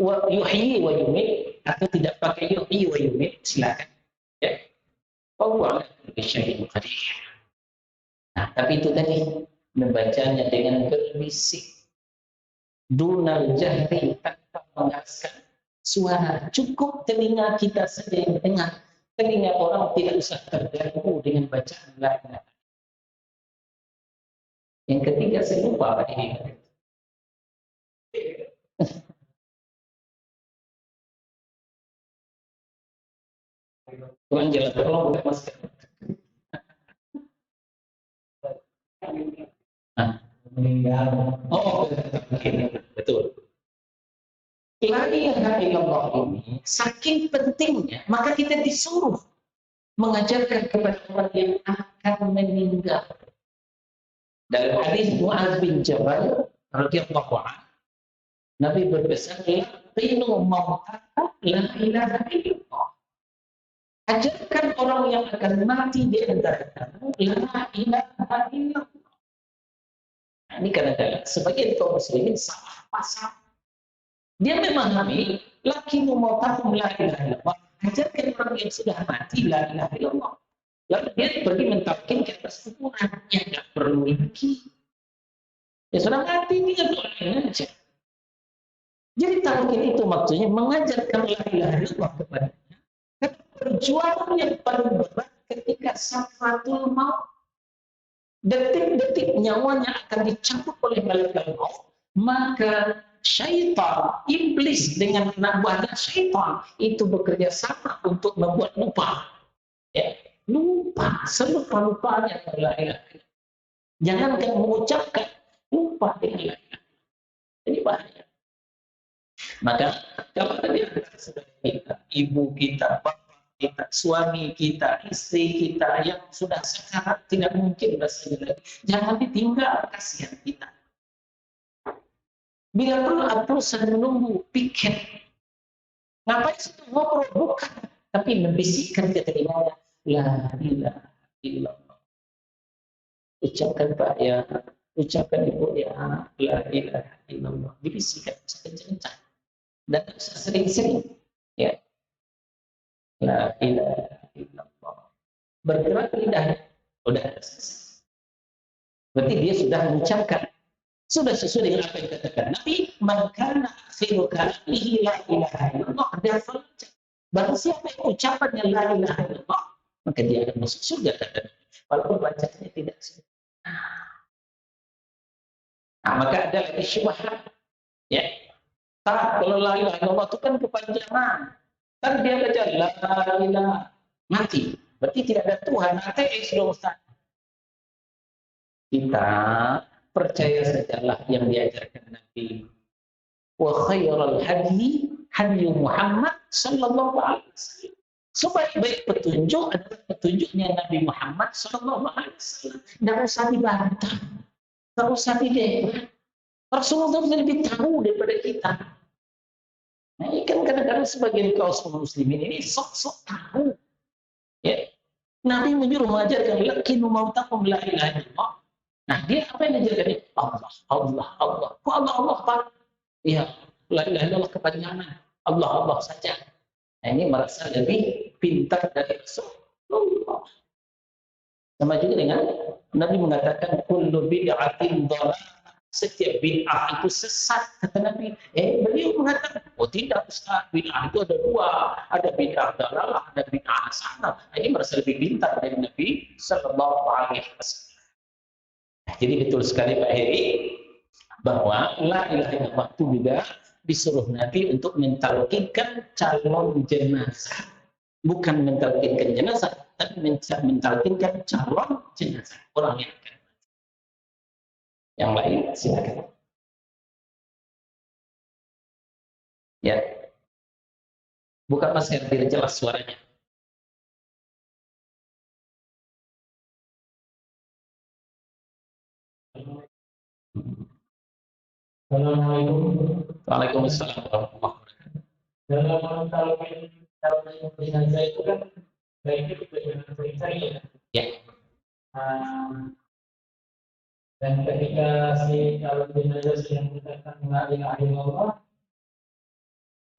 wa yuhyi wa yumiit, atau tidak pakai yuhyi wa yumiit, silakan. Ya. Wa huwa ala kulli syai'in qadir. Nah, tapi itu tadi membacanya dengan berbisik, dunal jahri, tanpa mengeraskan suara. Cukup telinga kita saja yang dengar. Telinga orang tidak usah terganggu dengan bacaan la ilaha. Yang ketiga saya lupa apa ini. Kurang jelas, tolong buka masker. Oh, betul. La ilaha illallah ini saking pentingnya, maka kita disuruh mengajarkan kepada orang yang akan meninggal. Dalam hadis Mu'adz bin Jabal radhiyallahu anhu, Nabi berpesan, "Laqinu mautaka la ilaha illallah." Ajarkan orang yang akan mati di antara kamu la ilaha illallah. Nah, ini kadang-kadang sebagian kaum muslimin salah pasal. Dia memahami laqinu mautaka la ilaha illallah. Ajarkan orang yang sudah mati la ilaha illallah. Lalu dia pergi mentalkin ke atas kuburan, yang nggak perlu lagi. Ya sudah mati, tinggal doain aja. Jadi talqin itu maksudnya mengajarkan la ilaha illallah kepadanya. Perjuangan yang paling berat ketika sakaratul maut, detik-detik nyawanya akan dicabut oleh malaikat maut, maka syaitan, iblis dengan anak buahnya syaitan itu bekerja sama untuk membuat lupa. Ya, lupa, selupa-lupanya la ilaha illallah. Jangankan mengucapkan, lupa dengan la ilaha. Jadi bahaya. Maka kalau tadi saudara kita, ibu kita, bapak kita, suami kita, istri kita yang sudah sekarat tidak mungkin rasanya lagi, jangan ditinggal, kasihan kita. Bila perlu aplusan menunggu piket, ngapain situ ngobrol, bukan, tapi membisikkan ke telinganya la ilaha illallah. Ucapkan Pak ya, ucapkan Ibu ya, la ilaha illallah. Dibisikkan sekencang-kencang dan sering-sering, ya. La ilaha illallah. Bergerak lidahnya, udah selesai. Berarti dia sudah mengucapkan, sudah sesuai dengan apa yang dikatakan Nabi, man kana akhiru kalamihi la ilaha illallah, dia salat. Barang siapa yang ucapannya la ilaha illallah, maka dia akan masuk surga, kata Nabi. Walaupun bacanya tidak sudah. Nah, maka ada lagi syubhat, ya. Kalau la ilaha illallah itu kan kepanjangan. Kan dia baca la ilaha, mati. Berarti tidak ada Tuhan. Ateis dong, Ustaz. Kita percaya sajalah yang diajarkan Nabi. Wa khairal hadi hadi Muhammad sallallahu alaihi wasallam. Sebaik-baik petunjuk adalah petunjuknya Nabi Muhammad sallallahu alaihi wasallam. Tidak usah dibantah, tidak usah didebat. Rasulullah lebih tahu daripada kita. Nah, ini kan kadang-kadang sebagian kaum muslimin ini sok-sok tahu. Ya. Nabi menyuruh mengajarkan laqinu mautakum la ilaha illallah. Nah, dia apa yang diajarkan? Allah, Allah, Allah. Kok Allah, Allah, Pak? Ya, la ilaha illallah kepanjangan. Allah, Allah saja. Nah, ini merasa lebih pintar dari Rasulullah. Sama juga dengan Nabi mengatakan kullu bid'atin dhalalah. Setiap bid'ah itu sesat, kata Nabi. Beliau mengatakan, oh tidak Ustaz, bid'ah itu ada dua, ada bid'ah dhalalah, ada bid'ah hasanah. Ini merasa lebih pintar dari Nabi sallallahu alaihi wasallam. Jadi betul sekali Pak Heri bahwa la ilaha illallah itu juga disuruh Nabi untuk mentalkinkan calon jenazah. Bukan mentalkinkan jenazah, tapi mentalkinkan calon jenazah, orang yang akan. Yang lain silakan. Ya. Buka masker biar jelas suaranya. Assalamualaikum. Waalaikumsalam warahmatullahi wabarakatuh. Dalam kalau jenazah itu kan baiknya dengan perintah ya. Ya. Dan ketika si calon jenazah sedang mengucapkan la ilaha illallah,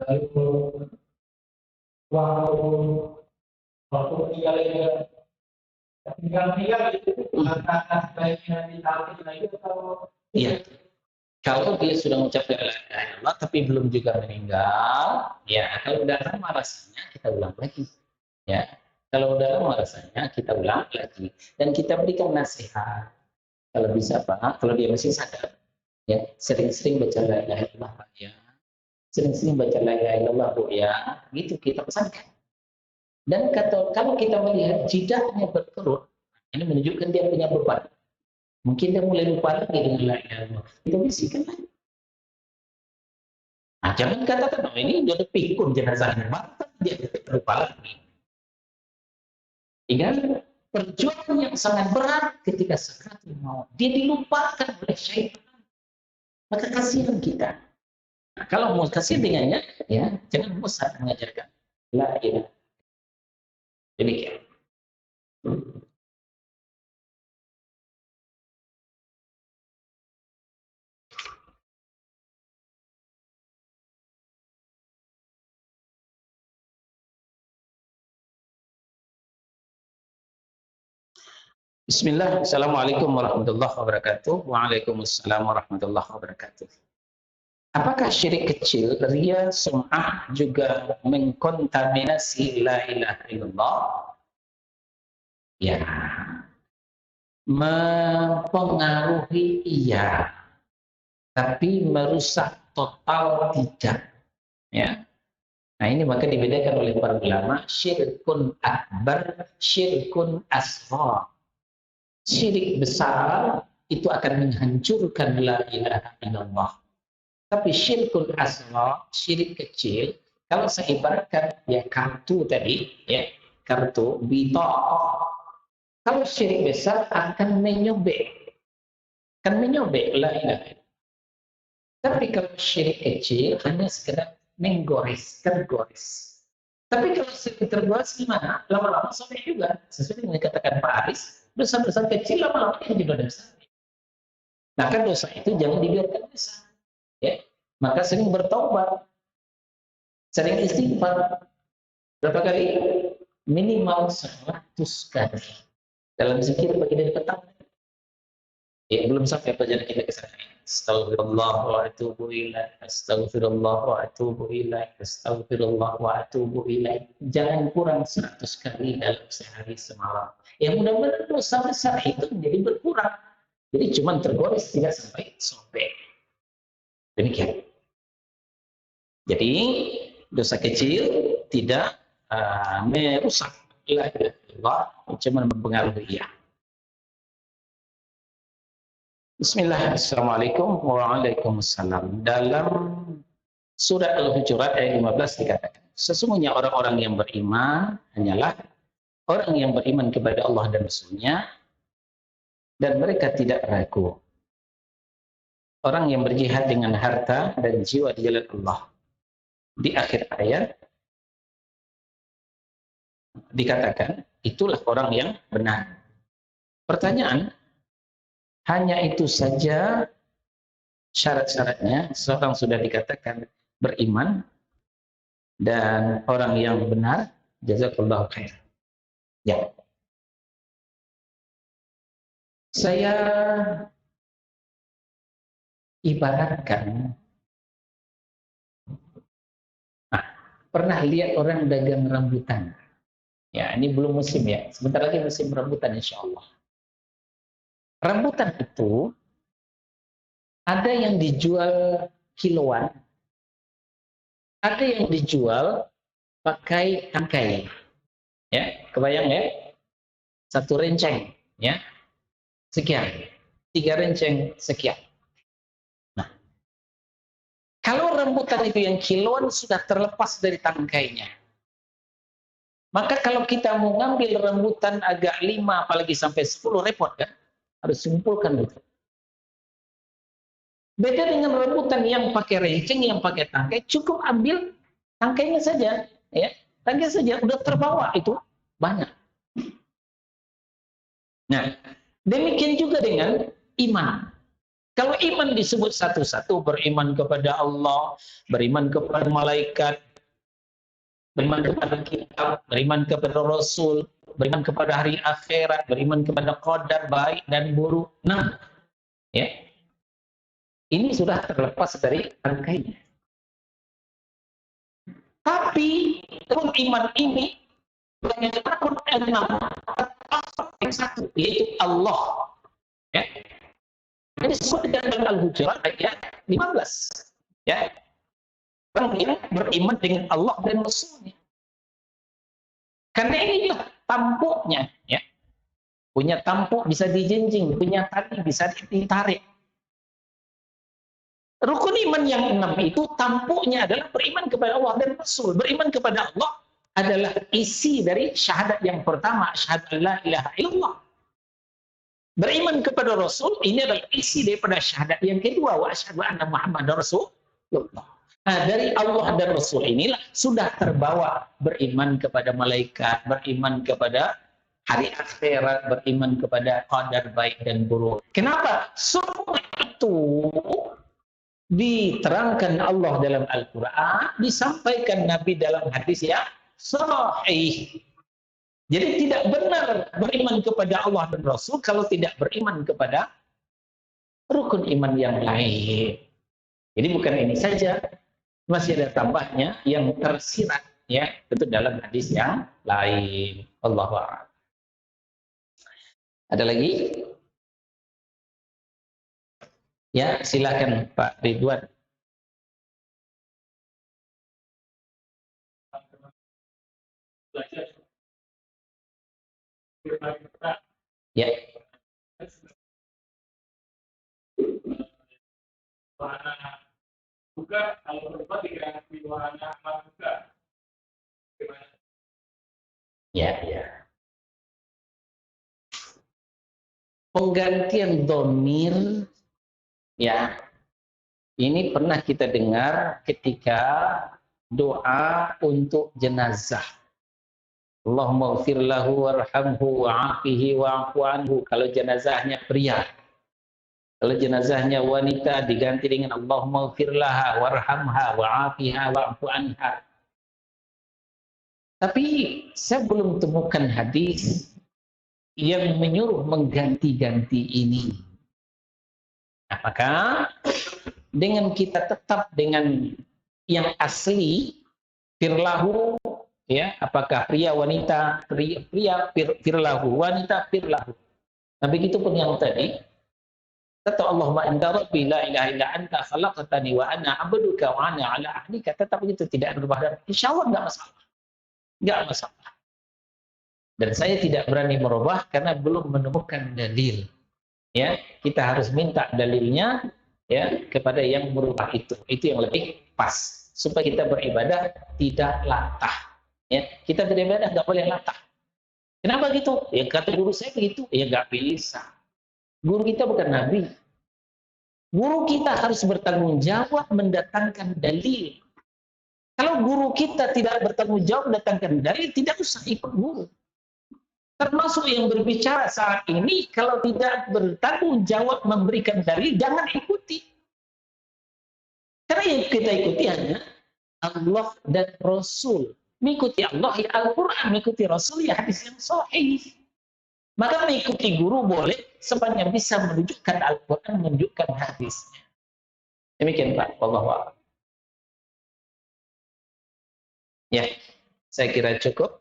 lalu waktu waktu tinggal itu apakah sebaiknya ditaati lagi atau Iya. Kalau dia sudah mengucapkan la ilaha illallah tapi belum juga meninggal, ya kalau udah lama rasanya kita ulang lagi. Ya, kalau udah lama rasanya kita ulang lagi dan kita berikan nasihat. Kalau bisa Pak, kalau dia masih sadar, ya sering-sering baca la ilaha illallah Pak ya. Sering-sering baca la ilaha illallah Bu ya. Gitu kita pesankan. Dan kalau kita melihat jidahnya berkerut, ini menunjukkan dia punya beban. Mungkin dia mulai lupa lagi dengan la ilaha illallah. Kita bisikan lagi. Nah, jangan katakan, oh ini udah pikun jenazahnya, maka dia lupa lagi. Ingat, perjuangan yang sangat berat ketika sakaratul maut. Dia dilupakan oleh syaitan. Maka kasihan kita. Nah, kalau mau kasih dengannya, ya jangan bosan mengajarkan. La ilaha. Demikian. Bismillah, Assalamualaikum warahmatullahi wabarakatuh. Waalaikumsalam warahmatullahi wabarakatuh. Apakah syirik kecil, riya, sum'ah juga mengkontaminasi la ilaha illallah? Ya, mempengaruhi iya, tapi merusak total tidak. Ya. Nah ini maka dibedakan oleh para ulama, syirkun akbar, syirkun asghar. Syirik besar itu akan menghancurkan la ilaha illallah. Tapi syirkun asghar, syirik kecil, kalau saya ibaratkan ya kartu tadi, ya kartu bithaqah. Kalau syirik besar akan menyobek, la ilaha illallah. Tapi kalau syirik kecil hanya sekedar menggores, tergores. Tapi kalau sering tergores gimana? Lama-lama sampai juga. Sesuai dengan katakan Pak Aris, dosa-dosa kecil lama-lama jadi dosa. Nah kan dosa itu jangan dibiarkan besar. Ya. Maka sering bertobat, sering istighfar. Berapa kali? Minimal 100 kali. Dalam zikir pagi dan petang. Ya, belum sampai pelajaran kita ke sana. Astaghfirullah wa atubu ilaih. Astaghfirullah wa atubu ilaih. Astaghfirullah wa atubu ilaih. Jangan kurang 100 kali dalam sehari semalam. Ya mudah-mudahan dosa besar itu menjadi berkurang. Jadi cuma tergores, tidak sampai sobek. Demikian. Jadi dosa kecil tidak merusak la ilaha illallah, cuma mempengaruhi ya. Bismillah, Assalamualaikum Waalaikumsalam. Dalam surat Al-Hujurat ayat 15 dikatakan, sesungguhnya orang-orang yang beriman hanyalah orang yang beriman kepada Allah dan Rasul-Nya, dan mereka tidak ragu. Orang yang berjihad dengan harta dan jiwa di jalan Allah. Di akhir ayat dikatakan, itulah orang yang benar. Pertanyaan, hanya itu saja syarat-syaratnya seorang sudah dikatakan beriman dan orang yang benar? Jazakallahu khair. Ya. Saya ibaratkan, pernah lihat orang dagang rambutan. Ya, ini belum musim ya. Sebentar lagi musim rambutan insya Allah. Rambutan itu ada yang dijual kiloan, ada yang dijual pakai tangkai. Ya, kebayang ya? Satu renceng, ya. Sekian. 3 renceng sekian. Nah, kalau rambutan itu yang kiloan sudah terlepas dari tangkainya. Maka kalau kita mau ngambil rambutan agak 5 apalagi sampai 10 repot kan? Harus simpulkan itu. Beda dengan rambutan yang pakai renceng, yang pakai tangkai, cukup ambil tangkainya saja, ya. Tangkai saja udah terbawa itu banyak. Nah, demikian juga dengan iman. Kalau iman disebut satu-satu, beriman kepada Allah, beriman kepada malaikat, beriman kepada kitab, beriman kepada Rasul, beriman kepada hari akhirat, beriman kepada qadar baik dan buruk. Nah, ya, ini sudah terlepas dari rangkaian. Tapi rukun iman ini ternyata yang satu, yaitu Allah. Ya. Ini disebut dalam Al-Hujurat ayat 15. Ya. Orang yang beriman dengan Allah dan Rasulnya. Karena inilah tampuknya, ya. Punya tampuk bisa dijinjing, punya tali bisa ditarik. Rukun iman yang 6 itu tampuknya adalah beriman kepada Allah dan Rasul. Beriman kepada Allah adalah isi dari syahadat yang pertama, syahadat la ilaha illallah. Beriman kepada Rasul ini adalah isi daripada syahadat yang kedua, wa asyhadu anna Muhammadar Rasulullah. Nah, dari Allah dan Rasul inilah sudah terbawa beriman kepada malaikat, beriman kepada hari akhirat, beriman kepada qadar baik dan buruk. Kenapa? Semua itu diterangkan Allah dalam Al-Quran, disampaikan Nabi dalam hadis yang sahih. Jadi tidak benar beriman kepada Allah dan Rasul kalau tidak beriman kepada rukun iman yang lain. Jadi bukan ini saja, masih ada tambahnya yang tersirat, ya, itu dalam hadis yang lain. Allahu a'lam. Ada lagi? Ya, silakan Pak Ridwan. Ya. Juga kalau berubah diganti wahana juga. Ya, ya. Penggantian domir, ya, ini pernah kita dengar ketika doa untuk jenazah. Allahumma ighfir lahu warhamhu wa'afihi wa'fu anhu. Kalau jenazahnya pria. Kalau jenazahnya wanita diganti dengan Allahumma ighfir laha warhamha wa'afiha wa'fu anha. Tapi saya belum temukan hadis yang menyuruh mengganti-ganti ini. Apakah dengan kita tetap dengan yang asli firlahu, ya, apakah pria wanita, pria firlahu, wanita firlahu. Nah, begitu pun yang tadi, kata Allahumma anta rabbi la ilaha illa anta khalaqtani wa ana 'abduka wa ana 'ala ahdika, tetap begitu, tidak berubah. Insyaallah enggak masalah. Enggak masalah. Dan saya tidak berani merubah karena belum menemukan dalil. Ya, kita harus minta dalilnya, ya, kepada yang merubah itu. Itu yang lebih pas supaya kita beribadah tidak latah. Ya, kita beribadah nggak boleh latah. Kenapa gitu? Ya kata guru saya begitu. Ya nggak bisa. Guru kita bukan nabi. Guru kita harus bertanggung jawab mendatangkan dalil. Kalau guru kita tidak bertanggung jawab mendatangkan dalil, tidak usah ikut guru. Termasuk yang berbicara saat ini, kalau tidak bertanggung jawab memberikan dalil, jangan ikuti. Karena yang kita ikuti hanya Allah dan Rasul. Mengikuti Allah ya Al-Quran, mengikuti Rasul ya hadis yang sahih. Maka mengikuti guru boleh sepanjang bisa menunjukkan Al-Quran, menunjukkan hadisnya. Demikian Pak, wallahu a'lam. Ya, saya kira cukup.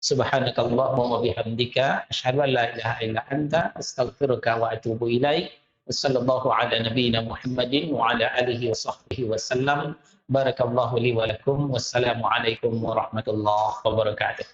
Subhanakallahumma wa bihamdika asyhadu an la ilaha illa anta astaghfiruka wa atubu ilaik. Wassallallahu ala nabiyyina Muhammadin wa ala alihi wa sahbihi wasallam. Barakallahu li wa lakum. Wassalamu alaikum warahmatullahi wabarakatuh.